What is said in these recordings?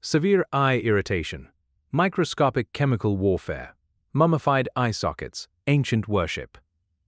severe eye irritation, microscopic chemical warfare, mummified eye sockets, ancient worship,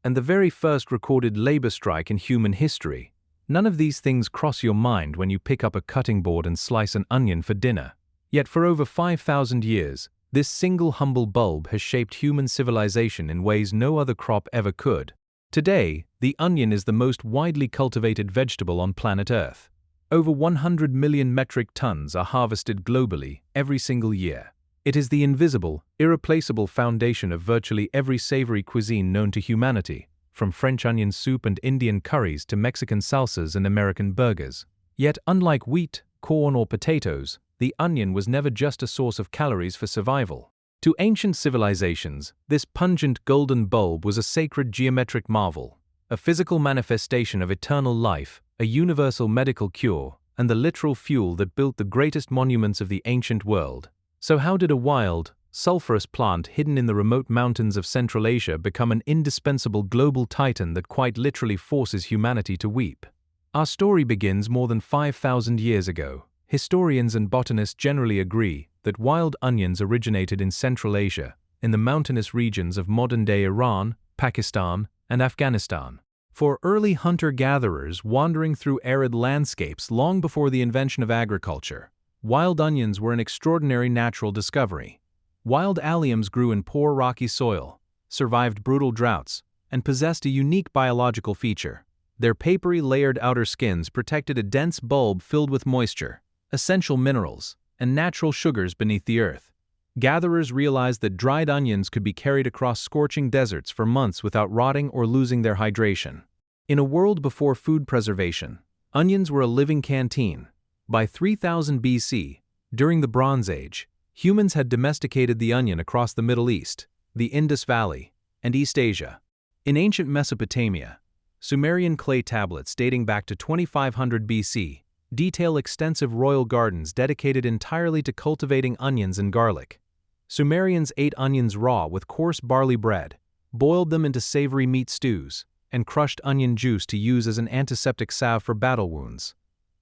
and the very first recorded labor strike in human history. None of these things cross your mind when you pick up a cutting board and slice an onion for dinner. Yet for over 5,000 years, this single humble bulb has shaped human civilization in ways no other crop ever could. Today, the onion is the most widely cultivated vegetable on planet Earth. Over 100 million metric tons are harvested globally every single year. It is the invisible, irreplaceable foundation of virtually every savory cuisine known to humanity, from French onion soup and Indian curries to Mexican salsas and American burgers. Yet, unlike wheat, corn, or potatoes, the onion was never just a source of calories for survival. To ancient civilizations, this pungent golden bulb was a sacred geometric marvel, a physical manifestation of eternal life, a universal medical cure, and the literal fuel that built the greatest monuments of the ancient world. So how did a wild, sulfurous plant hidden in the remote mountains of Central Asia become an indispensable global titan that quite literally forces humanity to weep? Our story begins more than 5,000 years ago. Historians and botanists generally agree that wild onions originated in Central Asia, in the mountainous regions of modern-day Iran, Pakistan, and Afghanistan. For early hunter-gatherers wandering through arid landscapes long before the invention of agriculture, wild onions were an extraordinary natural discovery. Wild alliums grew in poor rocky soil, survived brutal droughts, and possessed a unique biological feature. Their papery layered outer skins protected a dense bulb filled with moisture, essential minerals, and natural sugars beneath the earth. Gatherers realized that dried onions could be carried across scorching deserts for months without rotting or losing their hydration. In a world before food preservation, onions were a living canteen. By 3000 BC, during the Bronze Age, humans had domesticated the onion across the Middle East, the Indus Valley, and East Asia. In ancient Mesopotamia, Sumerian clay tablets dating back to 2500 BC detail extensive royal gardens dedicated entirely to cultivating onions and garlic. Sumerians ate onions raw with coarse barley bread, boiled them into savory meat stews, and crushed onion juice to use as an antiseptic salve for battle wounds.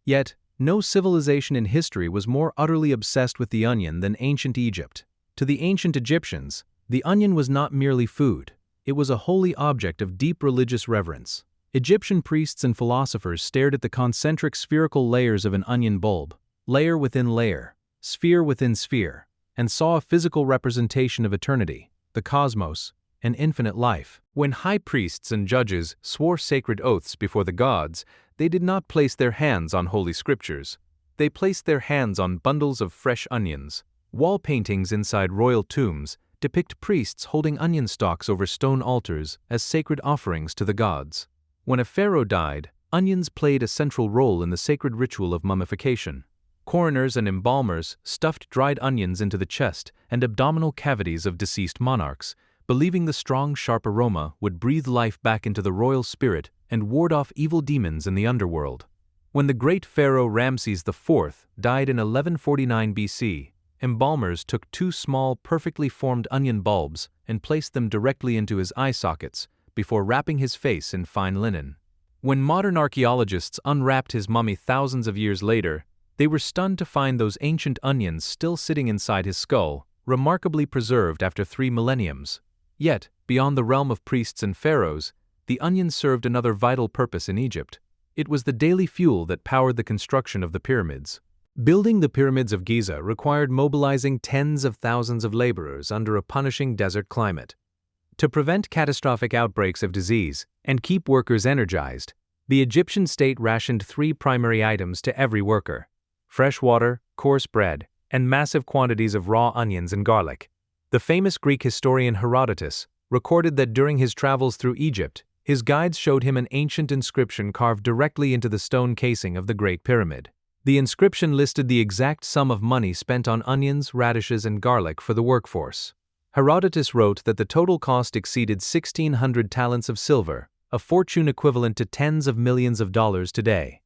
Yet, no civilization in history was more utterly obsessed with the onion than ancient Egypt. To the ancient Egyptians, the onion was not merely food, it was a holy object of deep religious reverence. Egyptian priests and philosophers stared at the concentric spherical layers of an onion bulb, layer within layer, sphere within sphere, and saw a physical representation of eternity, the cosmos, and infinite life. When high priests and judges swore sacred oaths before the gods, they did not place their hands on holy scriptures. They placed their hands on bundles of fresh onions. Wall paintings inside royal tombs depict priests holding onion stalks over stone altars as sacred offerings to the gods. When a pharaoh died, onions played a central role in the sacred ritual of mummification. Coroners and embalmers stuffed dried onions into the chest and abdominal cavities of deceased monarchs, believing the strong, sharp aroma would breathe life back into the royal spirit and ward off evil demons in the underworld. When the great Pharaoh Ramses IV died in 1149 BC, embalmers took two small, perfectly formed onion bulbs and placed them directly into his eye sockets before wrapping his face in fine linen. When modern archaeologists unwrapped his mummy thousands of years later, they were stunned to find those ancient onions still sitting inside his skull, remarkably preserved after 3 millenniums. Yet, beyond the realm of priests and pharaohs, the onion served another vital purpose in Egypt. It was the daily fuel that powered the construction of the pyramids. Building the pyramids of Giza required mobilizing tens of thousands of laborers under a punishing desert climate. To prevent catastrophic outbreaks of disease and keep workers energized, the Egyptian state rationed 3 primary items to every worker: fresh water, coarse bread, and massive quantities of raw onions and garlic. The famous Greek historian Herodotus recorded that during his travels through Egypt, his guides showed him an ancient inscription carved directly into the stone casing of the Great Pyramid. The inscription listed the exact sum of money spent on onions, radishes, and garlic for the workforce. Herodotus wrote that the total cost exceeded 1,600 talents of silver, a fortune equivalent to tens of millions of dollars today.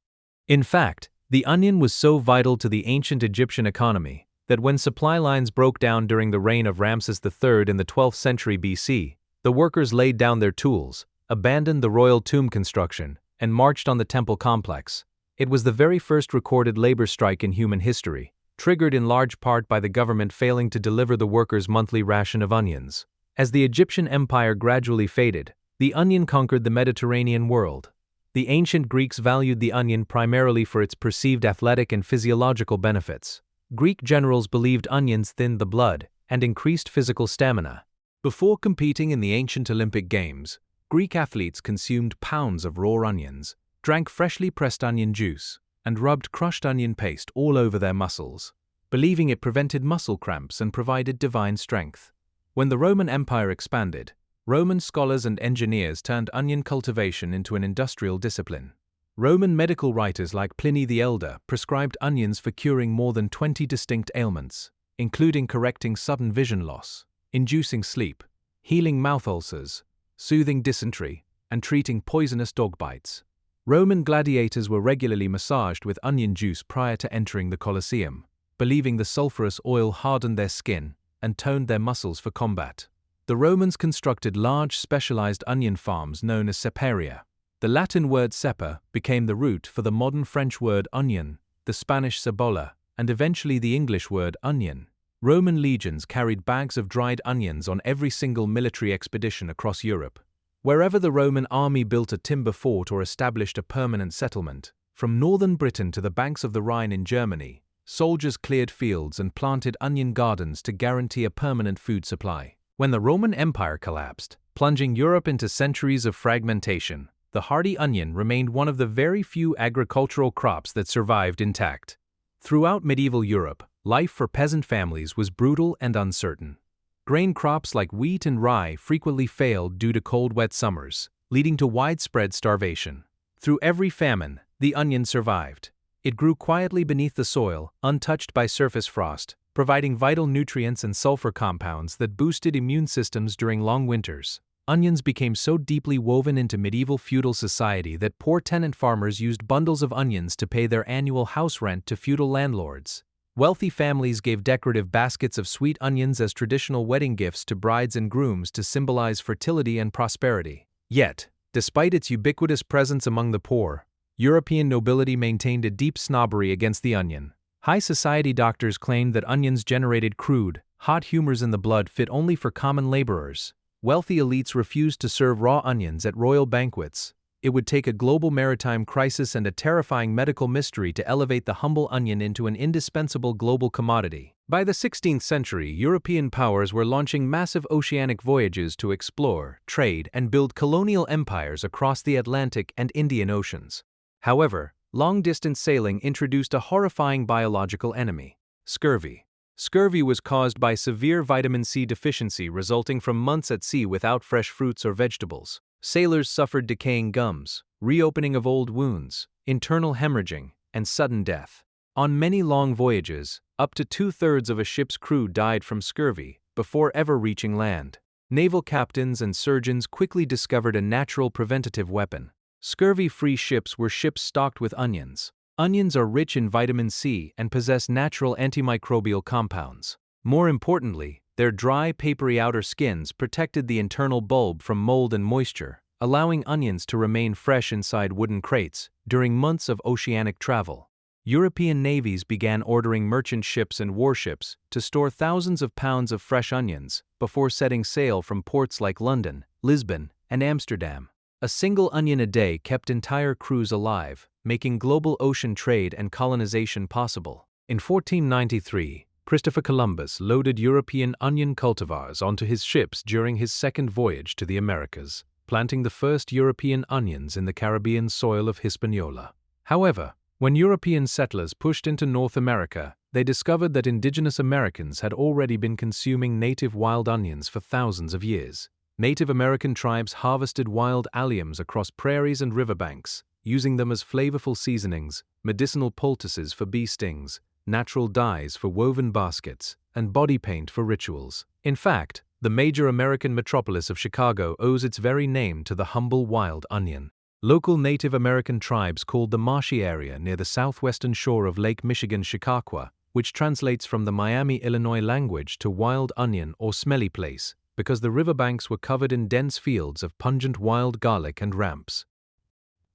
In fact, the onion was so vital to the ancient Egyptian economy that when supply lines broke down during the reign of Ramses III in the 12th century BC, the workers laid down their tools, abandoned the royal tomb construction, and marched on the temple complex. It was the very first recorded labor strike in human history, triggered in large part by the government failing to deliver the workers' monthly ration of onions. As the Egyptian empire gradually faded, the onion conquered the Mediterranean world. The ancient Greeks valued the onion primarily for its perceived athletic and physiological benefits. Greek generals believed onions thinned the blood and increased physical stamina. Before competing in the ancient Olympic Games, Greek athletes consumed pounds of raw onions, drank freshly pressed onion juice, and rubbed crushed onion paste all over their muscles, believing it prevented muscle cramps and provided divine strength. When the Roman Empire expanded, Roman scholars and engineers turned onion cultivation into an industrial discipline. Roman medical writers like Pliny the Elder prescribed onions for curing more than 20 distinct ailments, including correcting sudden vision loss, inducing sleep, healing mouth ulcers, soothing dysentery, and treating poisonous dog bites. Roman gladiators were regularly massaged with onion juice prior to entering the Colosseum, believing the sulfurous oil hardened their skin and toned their muscles for combat. The Romans constructed large specialized onion farms known as ceparia. The Latin word cepa became the root for the modern French word onion, the Spanish cebolla, and eventually the English word onion. Roman legions carried bags of dried onions on every single military expedition across Europe. Wherever the Roman army built a timber fort or established a permanent settlement, from northern Britain to the banks of the Rhine in Germany, soldiers cleared fields and planted onion gardens to guarantee a permanent food supply. When the Roman Empire collapsed, plunging Europe into centuries of fragmentation, the hardy onion remained one of the very few agricultural crops that survived intact. Throughout medieval Europe, life for peasant families was brutal and uncertain. Grain crops like wheat and rye frequently failed due to cold, wet summers, leading to widespread starvation. Through every famine, the onion survived. It grew quietly beneath the soil, untouched by surface frost, providing vital nutrients and sulfur compounds that boosted immune systems during long winters. Onions became so deeply woven into medieval feudal society that poor tenant farmers used bundles of onions to pay their annual house rent to feudal landlords. Wealthy families gave decorative baskets of sweet onions as traditional wedding gifts to brides and grooms to symbolize fertility and prosperity. Yet, despite its ubiquitous presence among the poor, European nobility maintained a deep snobbery against the onion. High society doctors claimed that onions generated crude, hot humors in the blood fit only for common laborers. Wealthy elites refused to serve raw onions at royal banquets. It would take a global maritime crisis and a terrifying medical mystery to elevate the humble onion into an indispensable global commodity. By the 16th century, European powers were launching massive oceanic voyages to explore, trade, and build colonial empires across the Atlantic and Indian Oceans. However, long-distance sailing introduced a horrifying biological enemy: scurvy. Scurvy was caused by severe vitamin C deficiency resulting from months at sea without fresh fruits or vegetables. Sailors suffered decaying gums, reopening of old wounds, internal hemorrhaging, and sudden death. On many long voyages, up to 2/3 of a ship's crew died from scurvy before ever reaching land. Naval captains and surgeons quickly discovered a natural preventative weapon. Scurvy-free ships were ships stocked with onions. Onions are rich in vitamin C and possess natural antimicrobial compounds. More importantly, their dry, papery outer skins protected the internal bulb from mold and moisture, allowing onions to remain fresh inside wooden crates during months of oceanic travel. European navies began ordering merchant ships and warships to store thousands of pounds of fresh onions before setting sail from ports like London, Lisbon, and Amsterdam. A single onion a day kept entire crews alive, making global ocean trade and colonization possible. In 1493, Christopher Columbus loaded European onion cultivars onto his ships during his second voyage to the Americas, planting the first European onions in the Caribbean soil of Hispaniola. However, when European settlers pushed into North America, they discovered that indigenous Americans had already been consuming native wild onions for thousands of years. Native American tribes harvested wild alliums across prairies and riverbanks, using them as flavorful seasonings, medicinal poultices for bee stings, natural dyes for woven baskets, and body paint for rituals. In fact, the major American metropolis of Chicago owes its very name to the humble wild onion. Local Native American tribes called the marshy area near the southwestern shore of Lake Michigan Chickaqua, which translates from the Miami, Illinois language to wild onion or smelly place, because the riverbanks were covered in dense fields of pungent wild garlic and ramps.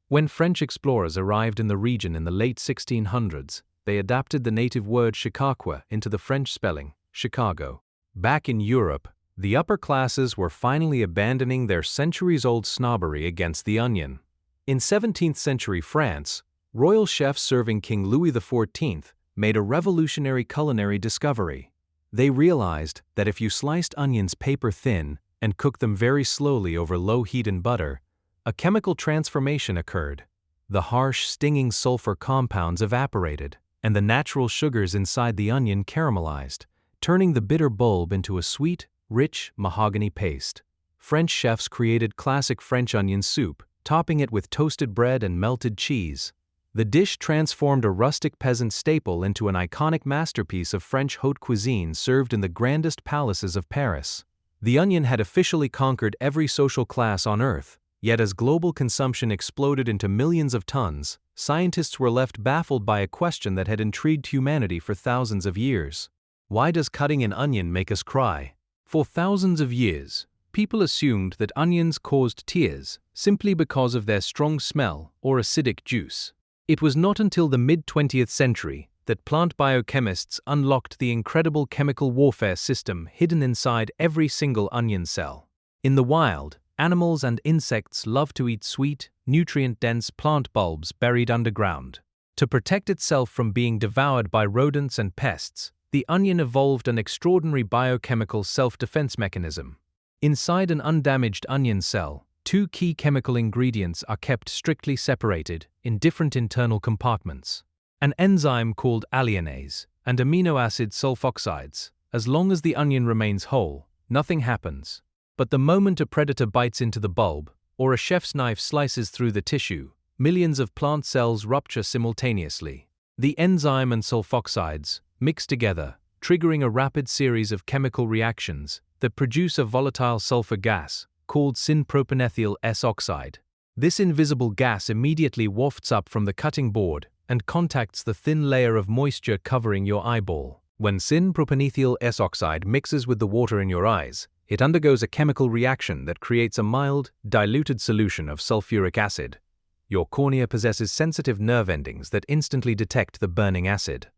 When French explorers arrived in the region in the late 1600s, they adapted the native word Chicago into the French spelling, Chicago. Back in Europe, the upper classes were finally abandoning their centuries-old snobbery against the onion. In 17th-century France, royal chefs serving King Louis XIV made a revolutionary culinary discovery. They realized that if you sliced onions paper-thin and cooked them very slowly over low heat in butter, a chemical transformation occurred. The harsh, stinging sulfur compounds evaporated, and the natural sugars inside the onion caramelized, turning the bitter bulb into a sweet, rich mahogany paste. French chefs created classic French onion soup, topping it with toasted bread and melted cheese. The dish transformed a rustic peasant staple into an iconic masterpiece of French haute cuisine served in the grandest palaces of Paris. The onion had officially conquered every social class on Earth, yet as global consumption exploded into millions of tons, scientists were left baffled by a question that had intrigued humanity for thousands of years. Why does cutting an onion make us cry? For thousands of years, people assumed that onions caused tears simply because of their strong smell or acidic juice. It was not until the mid-20th century that plant biochemists unlocked the incredible chemical warfare system hidden inside every single onion cell. In the wild, animals and insects love to eat sweet, nutrient-dense plant bulbs buried underground. To protect itself from being devoured by rodents and pests, the onion evolved an extraordinary biochemical self-defense mechanism. Inside an undamaged onion cell, two key chemical ingredients are kept strictly separated in different internal compartments. An enzyme called alliinase and amino acid sulfoxides. As long as the onion remains whole, nothing happens. But the moment a predator bites into the bulb, or a chef's knife slices through the tissue, millions of plant cells rupture simultaneously. The enzyme and sulfoxides mix together, triggering a rapid series of chemical reactions that produce a volatile sulfur gas called Syn-Propanethial-S-Oxide. This invisible gas immediately wafts up from the cutting board and contacts the thin layer of moisture covering your eyeball. When Syn-Propanethial-S-Oxide mixes with the water in your eyes, it undergoes a chemical reaction that creates a mild, diluted solution of sulfuric acid. Your cornea possesses sensitive nerve endings that instantly detect the burning acid.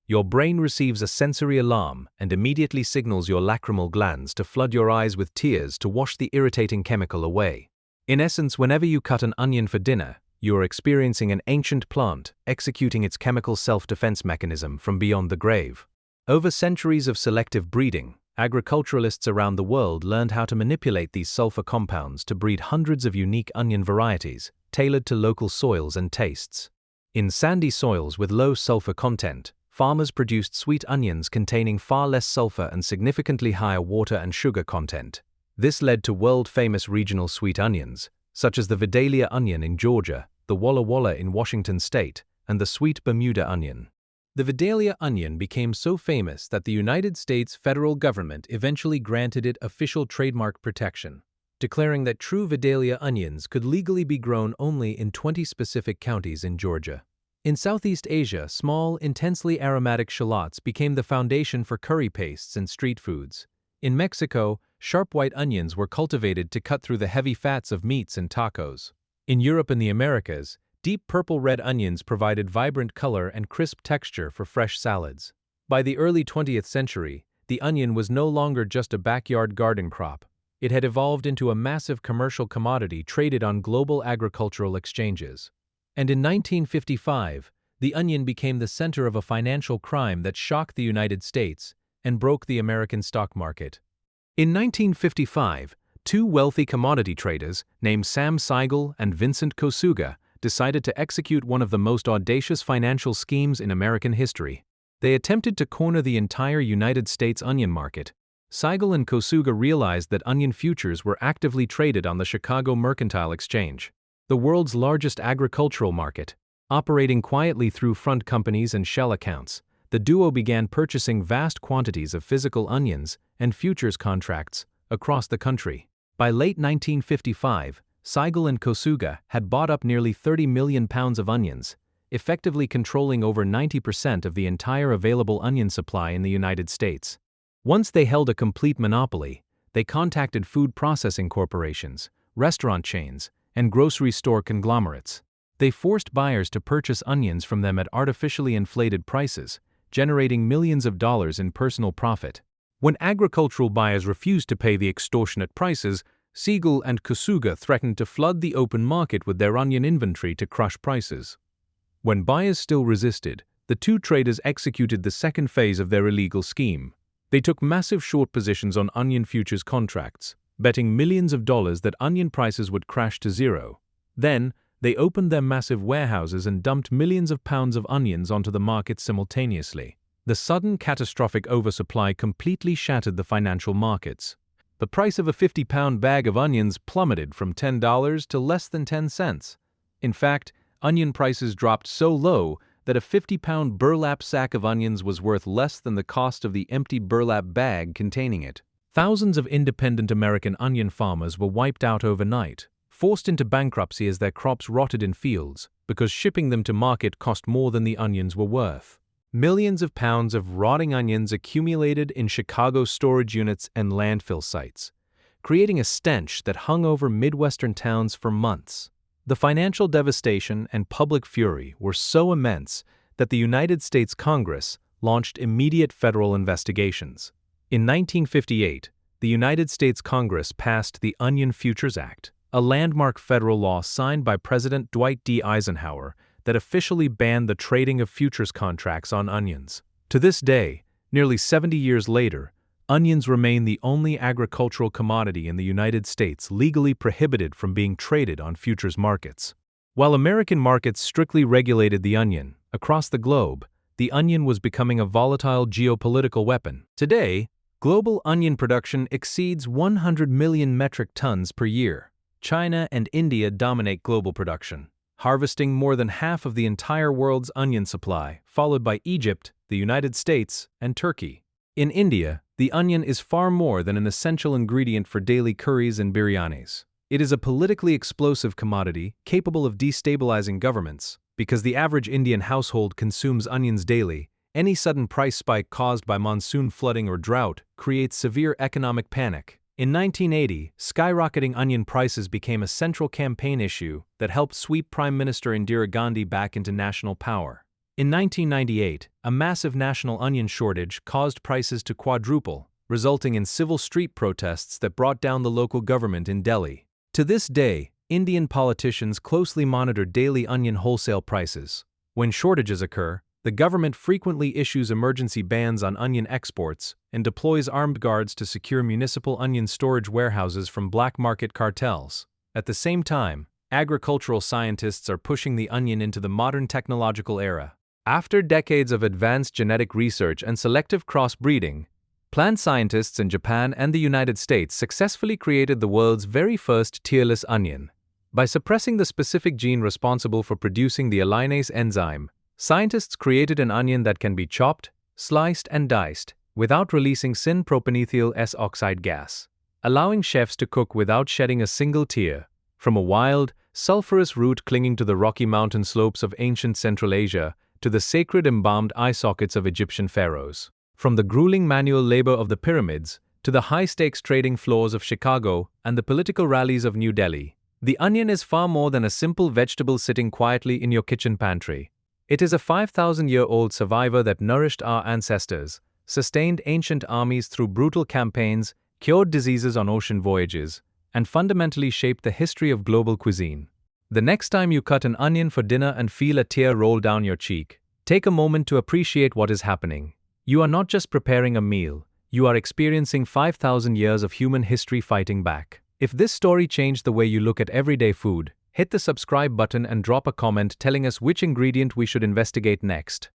Your brain receives a sensory alarm and immediately signals your lacrimal glands to flood your eyes with tears to wash the irritating chemical away. In essence, whenever you cut an onion for dinner, you are experiencing an ancient plant executing its chemical self-defense mechanism from beyond the grave. Over centuries of selective breeding, agriculturalists around the world learned how to manipulate these sulfur compounds to breed hundreds of unique onion varieties, tailored to local soils and tastes. In sandy soils with low sulfur content, farmers produced sweet onions containing far less sulfur and significantly higher water and sugar content. This led to world-famous regional sweet onions, such as the Vidalia onion in Georgia, the Walla Walla in Washington state, and the sweet Bermuda onion. The Vidalia onion became so famous that the United States federal government eventually granted it official trademark protection, declaring that true Vidalia onions could legally be grown only in 20 specific counties in Georgia. In Southeast Asia, small, intensely aromatic shallots became the foundation for curry pastes and street foods. In Mexico, sharp white onions were cultivated to cut through the heavy fats of meats and tacos. In Europe and the Americas, deep purple-red onions provided vibrant color and crisp texture for fresh salads. By the early 20th century, the onion was no longer just a backyard garden crop. It had evolved into a massive commercial commodity traded on global agricultural exchanges. And in 1955, the onion became the center of a financial crime that shocked the United States and broke the American stock market. In 1955, two wealthy commodity traders named Sam Siegel and Vincent Kosuga decided to execute one of the most audacious financial schemes in American history. They attempted to corner the entire United States onion market. Siegel and Kosuga realized that onion futures were actively traded on the Chicago Mercantile Exchange, the world's largest agricultural market. Operating quietly through front companies and shell accounts, the duo began purchasing vast quantities of physical onions and futures contracts across the country. By late 1955, Siegel and Kosuga had bought up nearly 30 million pounds of onions, effectively controlling over 90% of the entire available onion supply in the United States. Once they held a complete monopoly, they contacted food processing corporations, restaurant chains, and grocery store conglomerates. They forced buyers to purchase onions from them at artificially inflated prices, generating millions of dollars in personal profit. When agricultural buyers refused to pay the extortionate prices, Siegel and Kusuga threatened to flood the open market with their onion inventory to crush prices. When buyers still resisted, the two traders executed the second phase of their illegal scheme. They took massive short positions on onion futures contracts, betting millions of dollars that onion prices would crash to zero. Then, they opened their massive warehouses and dumped millions of pounds of onions onto the market simultaneously. The sudden catastrophic oversupply completely shattered the financial markets. The price of a 50-pound bag of onions plummeted from $10 to less than 10 cents. In fact, onion prices dropped so low that a 50-pound burlap sack of onions was worth less than the cost of the empty burlap bag containing it. Thousands of independent American onion farmers were wiped out overnight, forced into bankruptcy as their crops rotted in fields because shipping them to market cost more than the onions were worth. Millions of pounds of rotting onions accumulated in Chicago storage units and landfill sites, creating a stench that hung over Midwestern towns for months. The financial devastation and public fury were so immense that the United States Congress launched immediate federal investigations. In 1958, the United States Congress passed the Onion Futures Act, a landmark federal law signed by President Dwight D. Eisenhower that officially banned the trading of futures contracts on onions. To this day, nearly 70 years later, onions remain the only agricultural commodity in the United States legally prohibited from being traded on futures markets. While American markets strictly regulated the onion, across the globe, the onion was becoming a volatile geopolitical weapon. Today, global onion production exceeds 100 million metric tons per year. China and India dominate global production, harvesting more than half of the entire world's onion supply, followed by Egypt, the United States, and Turkey. In India, the onion is far more than an essential ingredient for daily curries and biryanis. It is a politically explosive commodity capable of destabilizing governments. Because the average Indian household consumes onions daily, any sudden price spike caused by monsoon flooding or drought creates severe economic panic. In 1980, skyrocketing onion prices became a central campaign issue that helped sweep Prime Minister Indira Gandhi back into national power. In 1998, a massive national onion shortage caused prices to quadruple, resulting in civil street protests that brought down the local government in Delhi. To this day, Indian politicians closely monitor daily onion wholesale prices. When shortages occur, the government frequently issues emergency bans on onion exports and deploys armed guards to secure municipal onion storage warehouses from black market cartels. At the same time, agricultural scientists are pushing the onion into the modern technological era. After decades of advanced genetic research and selective crossbreeding, plant scientists in Japan and the United States successfully created the world's very first tearless onion. By suppressing the specific gene responsible for producing the alliinase enzyme, scientists created an onion that can be chopped, sliced, and diced without releasing Syn-Propanethial-S-Oxide gas, allowing chefs to cook without shedding a single tear. From a wild, sulfurous root clinging to the Rocky Mountain slopes of ancient Central Asia to the sacred embalmed eye sockets of Egyptian pharaohs. From the grueling manual labor of the pyramids to the high-stakes trading floors of Chicago and the political rallies of New Delhi, the onion is far more than a simple vegetable sitting quietly in your kitchen pantry. It is a 5,000-year-old survivor that nourished our ancestors, sustained ancient armies through brutal campaigns, cured diseases on ocean voyages, and fundamentally shaped the history of global cuisine. The next time you cut an onion for dinner and feel a tear roll down your cheek, take a moment to appreciate what is happening. You are not just preparing a meal, you are experiencing 5,000 years of human history fighting back. If this story changed the way you look at everyday food, hit the subscribe button and drop a comment telling us which ingredient we should investigate next.